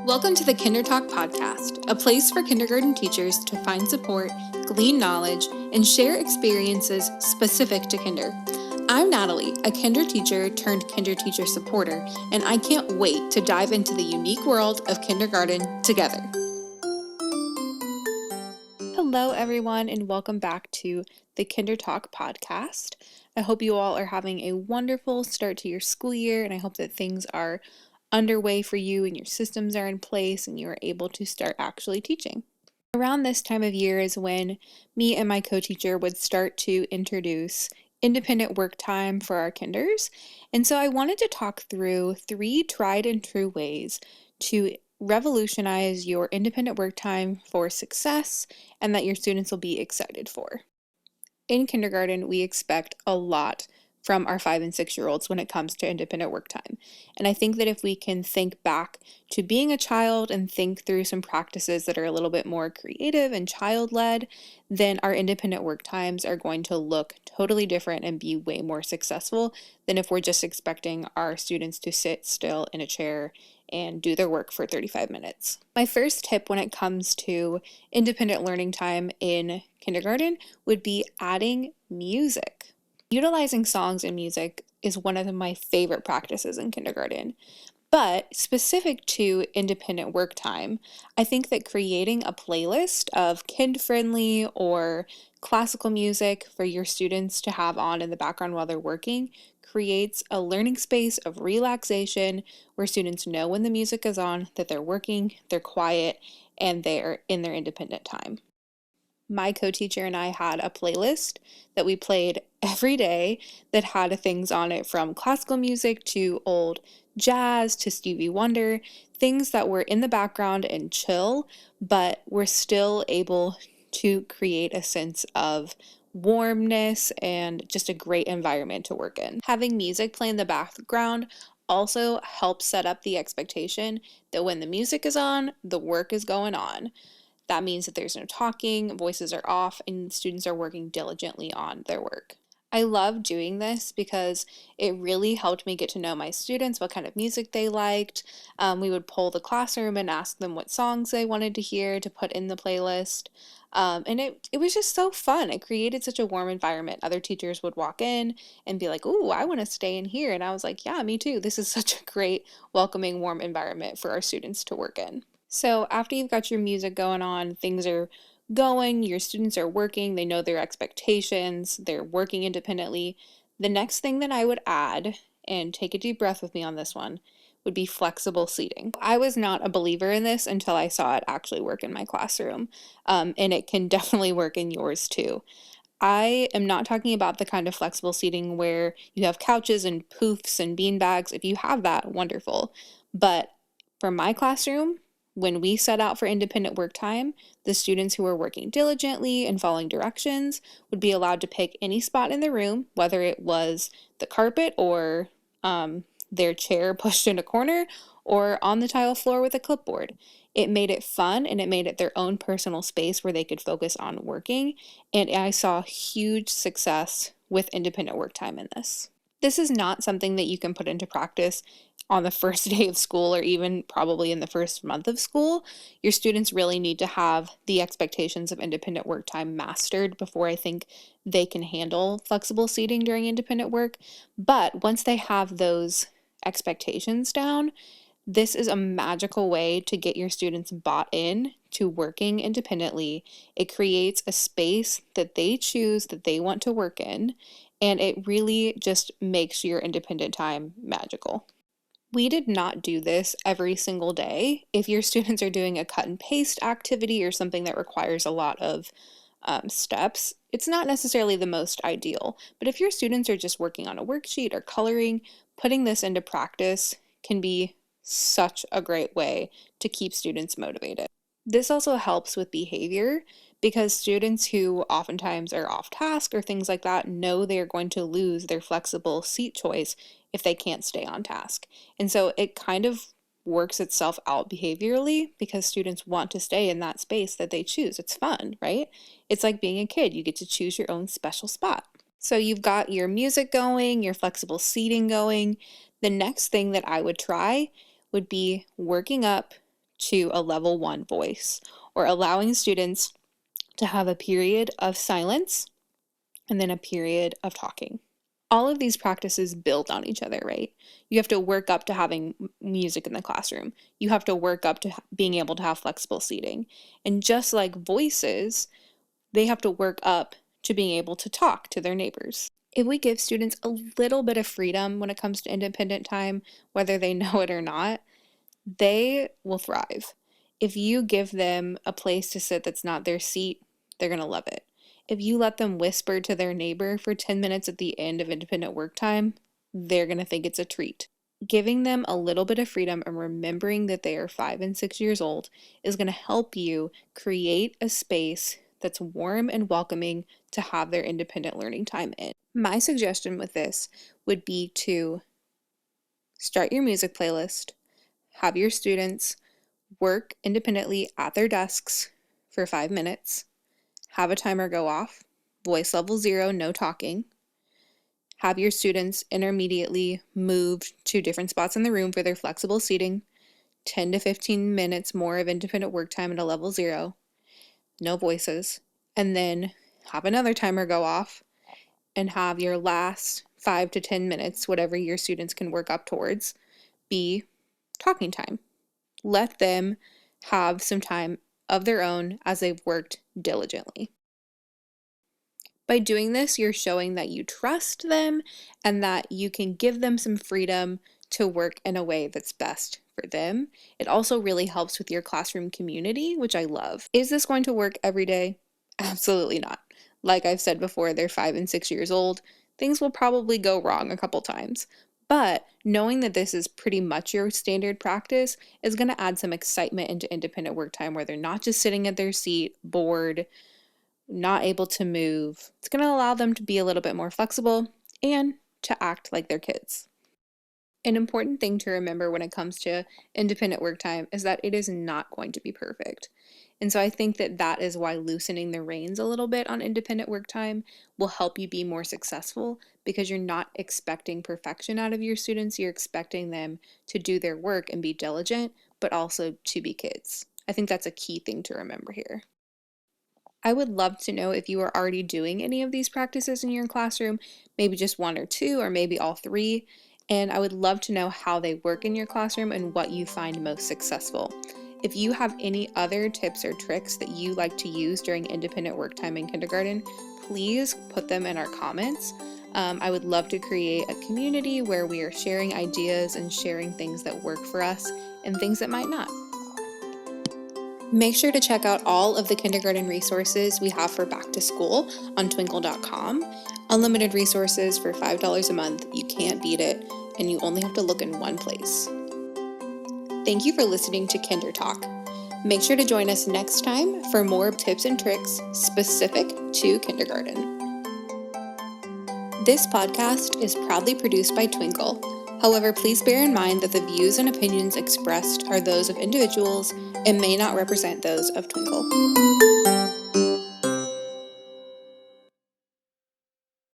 Welcome to the Kinder Talk podcast, a place for kindergarten teachers to find support, glean knowledge, and share experiences specific to kinder. I'm Natalie, a kinder teacher turned kinder teacher supporter, and I can't wait to dive into the unique world of kindergarten together. Hello, everyone, and welcome back to the Kinder Talk podcast. I hope you all are having a wonderful start to your school year, and I hope that things are underway for you and your systems are in place and you are able to start actually teaching. Around this time of year is when me and my co-teacher would start to introduce independent work time for our kinders. And so I wanted to talk through 3 tried and true ways to revolutionize your independent work time for success and that your students will be excited for. In kindergarten, we expect a lot from our 5 and 6-year-olds when it comes to independent work time. And I think that if we can think back to being a child and think through some practices that are a little bit more creative and child-led, then our independent work times are going to look totally different and be way more successful than if we're just expecting our students to sit still in a chair and do their work for 35 minutes. My first tip when it comes to independent learning time in kindergarten would be adding music. Utilizing songs and music is one of my favorite practices in kindergarten, but specific to independent work time, I think that creating a playlist of kid-friendly or classical music for your students to have on in the background while they're working creates a learning space of relaxation where students know when the music is on, that they're working, they're quiet, and they're in their independent time. My co-teacher and I had a playlist that we played every day that had things on it from classical music to old jazz to Stevie Wonder, things that were in the background and chill, but were still able to create a sense of warmness and just a great environment to work in. Having music play in the background also helps set up the expectation that when the music is on, the work is going on. That means that there's no talking, voices are off, and students are working diligently on their work. I love doing this because it really helped me get to know my students, what kind of music they liked. We would poll the classroom and ask them what songs they wanted to hear to put in the playlist. And it was just so fun. It created such a warm environment. Other teachers would walk in and be like, "Ooh, I want to stay in here." And I was like, "Yeah, me too. This is such a great, welcoming, warm environment for our students to work in." So after you've got your music going on, things are going, your students are working, they know their expectations, they're working independently. The next thing that I would add, and take a deep breath with me on this one, would be flexible seating. I was not a believer in this until I saw it actually work in my classroom, and it can definitely work in yours too. I am not talking about the kind of flexible seating where you have couches and poofs and bean bags. If you have that, wonderful. But for my classroom, when we set out for independent work time, the students who were working diligently and following directions would be allowed to pick any spot in the room, whether it was the carpet or their chair pushed in a corner or on the tile floor with a clipboard. It made it fun and it made it their own personal space where they could focus on working, and I saw huge success with independent work time in this. This is not something that you can put into practice on the first day of school or even probably in the first month of school. Your students really need to have the expectations of independent work time mastered before I think they can handle flexible seating during independent work. But once they have those expectations down, this is a magical way to get your students bought in to working independently. It creates a space that they choose, that they want to work in, and it really just makes your independent time magical. We did not do this every single day. If your students are doing a cut and paste activity or something that requires a lot of steps, it's not necessarily the most ideal. But if your students are just working on a worksheet or coloring, putting this into practice can be such a great way to keep students motivated. This also helps with behavior because students who oftentimes are off task or things like that know they're going to lose their flexible seat choice if they can't stay on task. And so it kind of works itself out behaviorally because students want to stay in that space that they choose. It's fun, right? It's like being a kid. You get to choose your own special spot. So you've got your music going, your flexible seating going. The next thing that I would try would be working up to a level 1 voice, or allowing students to have a period of silence and then a period of talking. All of these practices build on each other, right? You have to work up to having music in the classroom. You have to work up to being able to have flexible seating. And just like voices, they have to work up to being able to talk to their neighbors. If we give students a little bit of freedom when it comes to independent time, whether they know it or not, they will thrive. If you give them a place to sit that's not their seat, they're going to love it. If you let them whisper to their neighbor for 10 minutes at the end of independent work time, they're going to think it's a treat. Giving them a little bit of freedom and remembering that they are 5 and 6 years old is going to help you create a space that's warm and welcoming to have their independent learning time in. My suggestion with this would be to start your music playlist, have your students work independently at their desks for 5 minutes, have a timer go off, voice level 0, no talking, have your students intermediately move to different spots in the room for their flexible seating, 10 to 15 minutes more of independent work time at a level 0, no voices, and then have another timer go off and have your last 5 to 10 minutes, whatever your students can work up towards, be talking time. Let them have some time of their own as they've worked diligently. By doing this, you're showing that you trust them and that you can give them some freedom to work in a way that's best for them. It also really helps with your classroom community, which I love. Is this going to work every day? Absolutely not. Like I've said before, they're 5 and 6 years old. Things will probably go wrong a couple times. But knowing that this is pretty much your standard practice is going to add some excitement into independent work time where they're not just sitting at their seat, bored, not able to move. It's going to allow them to be a little bit more flexible and to act like their kids. An important thing to remember when it comes to independent work time is that it is not going to be perfect. And so I think that that is why loosening the reins a little bit on independent work time will help you be more successful, because you're not expecting perfection out of your students. You're expecting them to do their work and be diligent, but also to be kids. I think that's a key thing to remember here. I would love to know if you are already doing any of these practices in your classroom, maybe just 1 or 2, or maybe all 3. And I would love to know how they work in your classroom and what you find most successful. If you have any other tips or tricks that you like to use during independent work time in kindergarten, please put them in our comments. I would love to create a community where we are sharing ideas and sharing things that work for us and things that might not. Make sure to check out all of the kindergarten resources we have for back to school on twinkl.com. Unlimited resources for $5 a month. You can't beat it, and you only have to look in one place. Thank you for listening to Kinder Talk. Make sure to join us next time for more tips and tricks specific to kindergarten. This podcast is proudly produced by Twinkl. However, please bear in mind that the views and opinions expressed are those of individuals and may not represent those of Twinkl.